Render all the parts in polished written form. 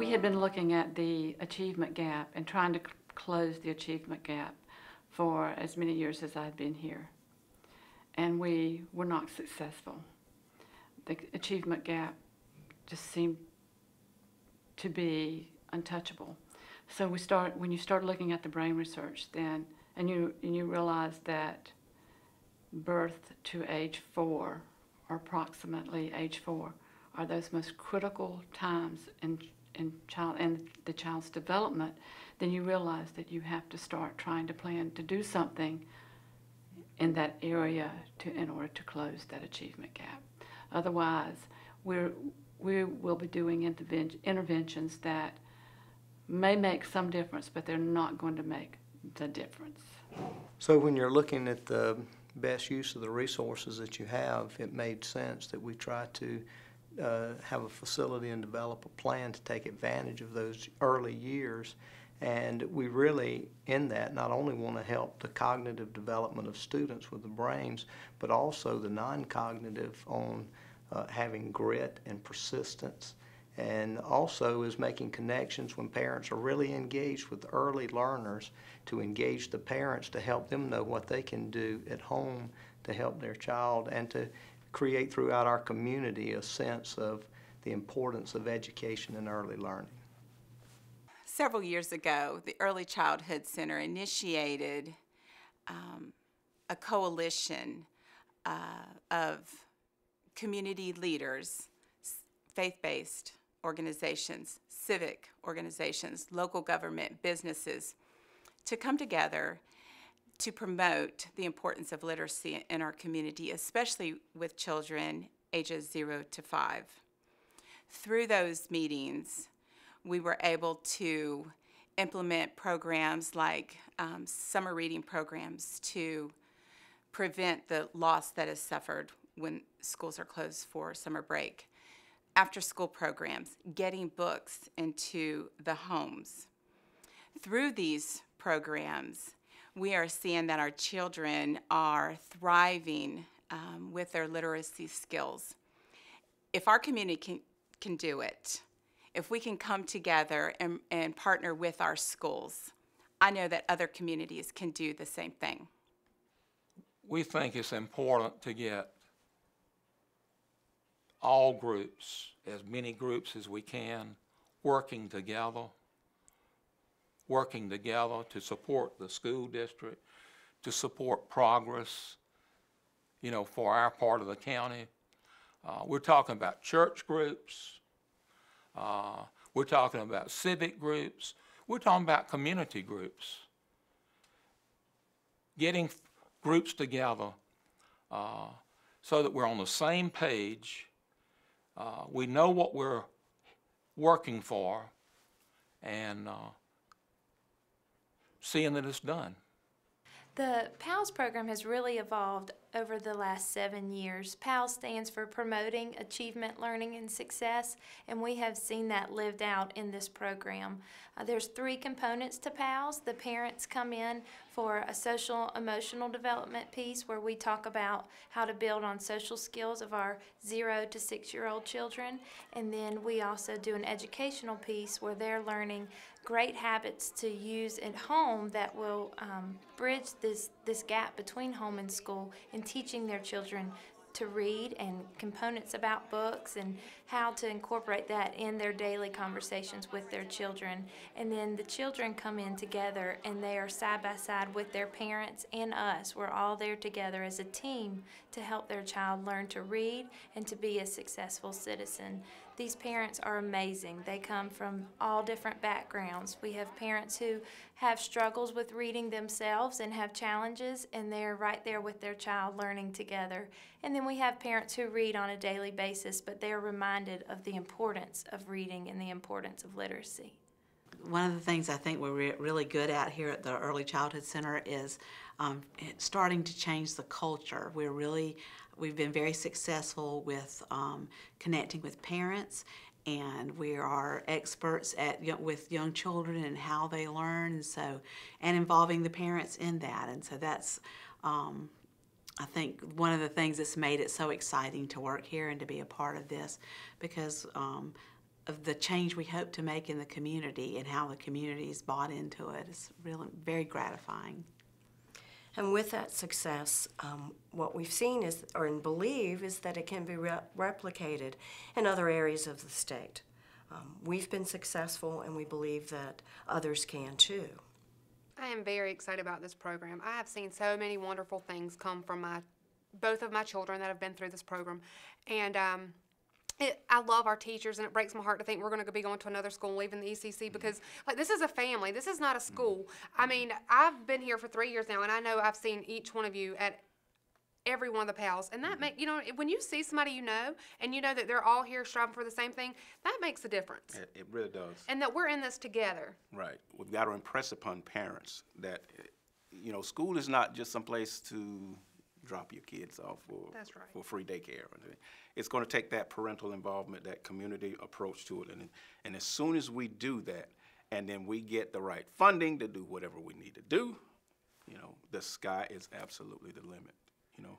We had been looking at the achievement gap and trying to close the achievement gap for as many years as I'd been here. And we were not successful. The achievement gap just seemed to be untouchable. So when you start looking at the brain research then, and you realize that birth to age 4, or approximately age 4, are those most critical times in the child's development, then you realize that you have to start trying to plan to do something in that area in order to close that achievement gap. Otherwise, we will be doing interventions that may make some difference, but they're not going to make the difference. So when you're looking at the best use of the resources that you have, it made sense that we try to have a facility and develop a plan to take advantage of those early years. And we really, in that, not only want to help the cognitive development of students with the brains, but also the non-cognitive on having grit and persistence, and also is making connections when parents are really engaged with early learners, to engage the parents to help them know what they can do at home to help their child, and to create throughout our community a sense of the importance of education and early learning. Several years ago, the Early Childhood Center initiated a coalition of community leaders, faith-based organizations, civic organizations, local government, businesses, to come together to promote the importance of literacy in our community, especially with children ages 0 to 5. Through those meetings, we were able to implement programs like summer reading programs to prevent the loss that is suffered when schools are closed for summer break. After-school programs, getting books into the homes. Through these programs, we are seeing that our children are thriving with their literacy skills. If our community can do it, if we can come together and partner with our schools, I know that other communities can do the same thing. We think it's important to get all groups, as many groups as we can, working together to support the school district, to support progress, for our part of the county. We're talking about church groups. We're talking about civic groups. We're talking about community groups. Getting groups together so that we're on the same page. We know what we're working for, and seeing that it's done. The PALS program has really evolved over the last 7 years. PALS stands for Promoting Achievement, Learning, and Success, and we have seen that lived out in this program. There's 3 components to PALS. The parents come in for a social emotional development piece where we talk about how to build on social skills of our 0 to 6-year-old children, and then we also do an educational piece where they're learning great habits to use at home that will bridge this gap between home and school, and teaching their children to read and components about books and how to incorporate that in their daily conversations with their children. And then the children come in together and they are side by side with their parents and us. We're all there together as a team to help their child learn to read and to be a successful citizen. These parents are amazing. They come from all different backgrounds. We have parents who have struggles with reading themselves and have challenges, and they're right there with their child learning together. And then we have parents who read on a daily basis, but they're reminded of the importance of reading and the importance of literacy. One of the things I think we're really good at here at the Early Childhood Center is starting to change the culture. We've been very successful with connecting with parents, and we are experts with young children and how they learn, and involving the parents in that. And so that's, I think, one of the things that's made it so exciting to work here and to be a part of this, because the change we hope to make in the community and how the community is bought into it is really very gratifying. And with that success, what we've seen is, or believe, is that it can be replicated in other areas of the state. We've been successful, and we believe that others can too. I am very excited about this program. I have seen so many wonderful things come from both of my children that have been through this program, and I love our teachers, and it breaks my heart to think we're going to be going to another school and leaving the ECC, because like, this is a family. This is not a school. I mean, I've been here for 3 years now, and I know I've seen each one of you at every one of the PALs, and that make, you know, when you see somebody you know, and you know that they're all here striving for the same thing, that makes a difference. It really does. And that we're in this together. Right. We've got to impress upon parents that, you know, school is not just some place to drop your kids off for free daycare. It's going to take that parental involvement, that community approach to it, and as soon as we do that, and then we get the right funding to do whatever we need to do, you know, the sky is absolutely the limit. You know.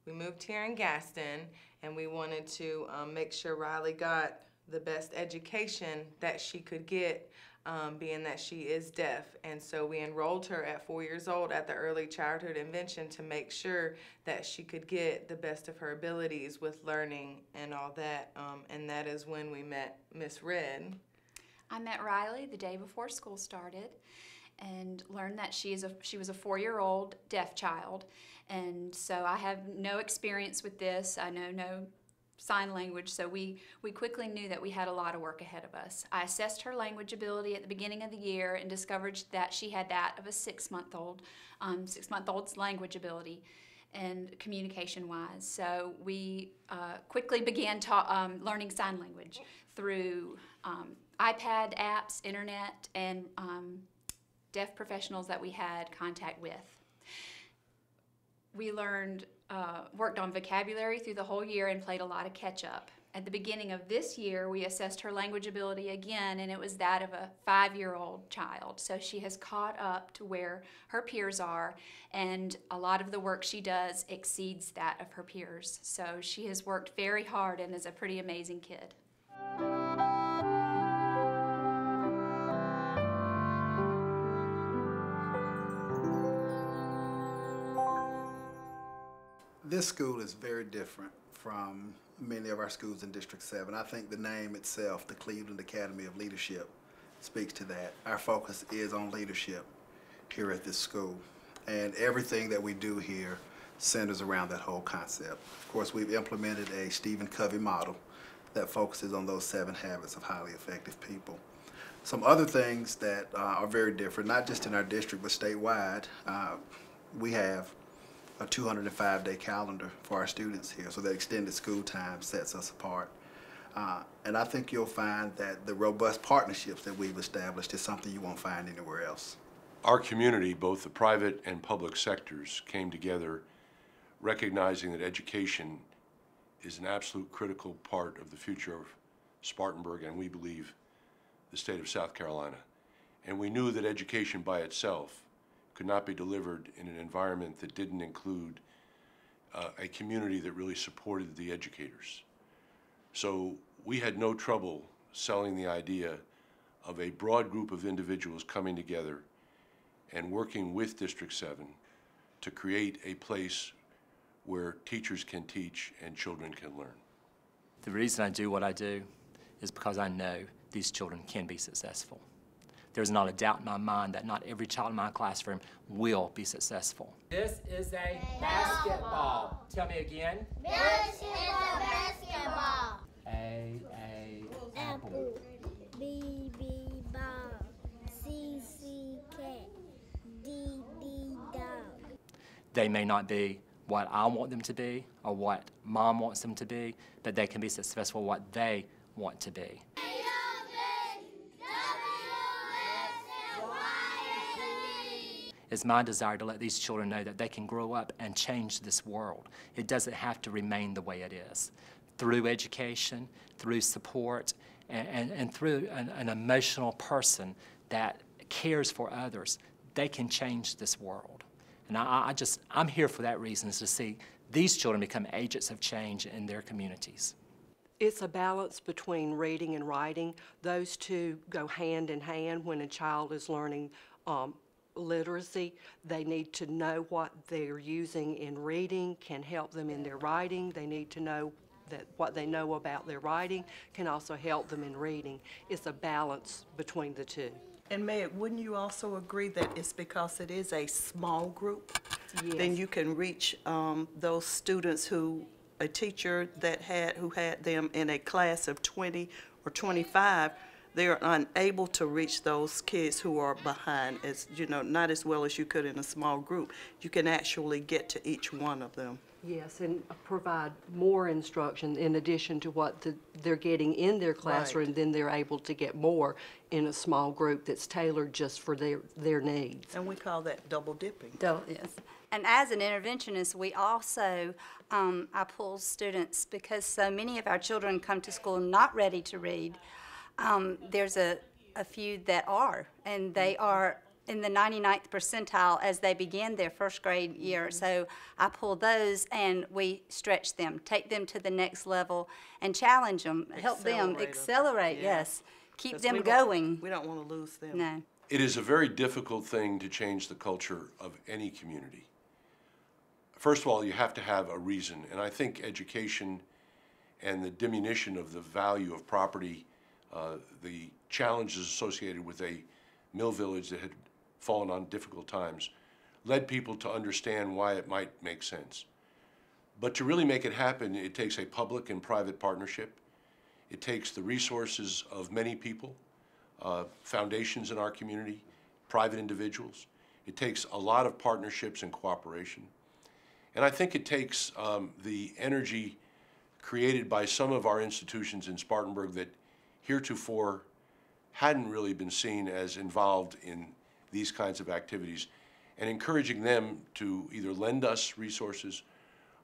We moved here in Gaston, and we wanted to make sure Riley got the best education that she could get, being that she is deaf. And so we enrolled her at 4 years old at the Early Childhood Intervention to make sure that she could get the best of her abilities with learning and all that. And that is when we met Miss Red. I met Riley the day before school started and learned that she was a 4-year-old deaf child. And so I have no experience with this. I know no sign language, so we quickly knew that we had a lot of work ahead of us. I assessed her language ability at the beginning of the year and discovered that she had that of a 6-month-old's language ability and communication-wise. So we quickly began learning sign language through iPad apps, internet, and deaf professionals that we had contact with. We worked on vocabulary through the whole year and played a lot of catch-up. At the beginning of this year, we assessed her language ability again, and it was that of a 5-year-old child. So she has caught up to where her peers are, and a lot of the work she does exceeds that of her peers. So she has worked very hard and is a pretty amazing kid. This school is very different from many of our schools in District 7. I think the name itself, the Cleveland Academy of Leadership, speaks to that. Our focus is on leadership here at this school, and everything that we do here centers around that whole concept. Of course, we've implemented a Stephen Covey model that focuses on those 7 habits of highly effective people. Some other things that are very different, not just in our district, but statewide, we have a 205-day calendar for our students here, so that extended school time sets us apart. And I think you'll find that the robust partnerships that we've established is something you won't find anywhere else. Our community, both the private and public sectors, came together recognizing that education is an absolute critical part of the future of Spartanburg, and we believe the state of South Carolina. And we knew that education by itself could not be delivered in an environment that didn't include a community that really supported the educators. So we had no trouble selling the idea of a broad group of individuals coming together and working with District 7 to create a place where teachers can teach and children can learn. The reason I do what I do is because I know these children can be successful. There's not a doubt in my mind that not every child in my classroom will be successful. This is a basketball. Tell me again. This is a basketball. A apple. B ball. C cat. D dog. They may not be what I want them to be or what Mom wants them to be, but they can be successful what they want to be. It's my desire to let these children know that they can grow up and change this world. It doesn't have to remain the way it is. Through education, through support, and through an emotional person that cares for others, they can change this world. And I'm here for that reason, is to see these children become agents of change in their communities. It's a balance between reading and writing. Those two go hand in hand when a child is learning literacy. They need to know what they're using in reading can help them in their writing. They need to know that what they know about their writing can also help them in reading. It's a balance between the two. And Meg, wouldn't you also agree that it's because it is a small group? Yes. Then you can reach those students who a teacher who had them in a class of 20 or 25, they're unable to reach those kids who are behind, as you know, not as well as you could in a small group. You can actually get to each one of them. Yes, and provide more instruction in addition to what they're getting in their classroom. Right. Then they're able to get more in a small group that's tailored just for their needs. And we call that double dipping. Yes. And as an interventionist, we also, I pull students because so many of our children come to school not ready to read. There's a few that are, and they are in the 99th percentile as they begin their first grade year. So I pull those and we stretch them, take them to the next level and challenge them, help them accelerate, yes, keep them going. We don't want to lose them. No. It is a very difficult thing to change the culture of any community. First of all, you have to have a reason, and I think education and the diminution of the value of property, the challenges associated with a mill village that had fallen on difficult times, led people to understand why it might make sense. But to really make it happen, it takes a public and private partnership. It takes the resources of many people, foundations in our community, private individuals. It takes a lot of partnerships and cooperation. And I think it takes the energy created by some of our institutions in Spartanburg that heretofore hadn't really been seen as involved in these kinds of activities, and encouraging them to either lend us resources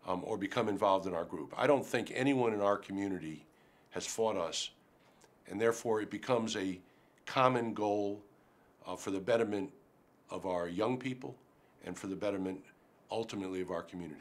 or become involved in our group. I don't think anyone in our community has fought us, and therefore it becomes a common goal for the betterment of our young people and for the betterment ultimately of our community.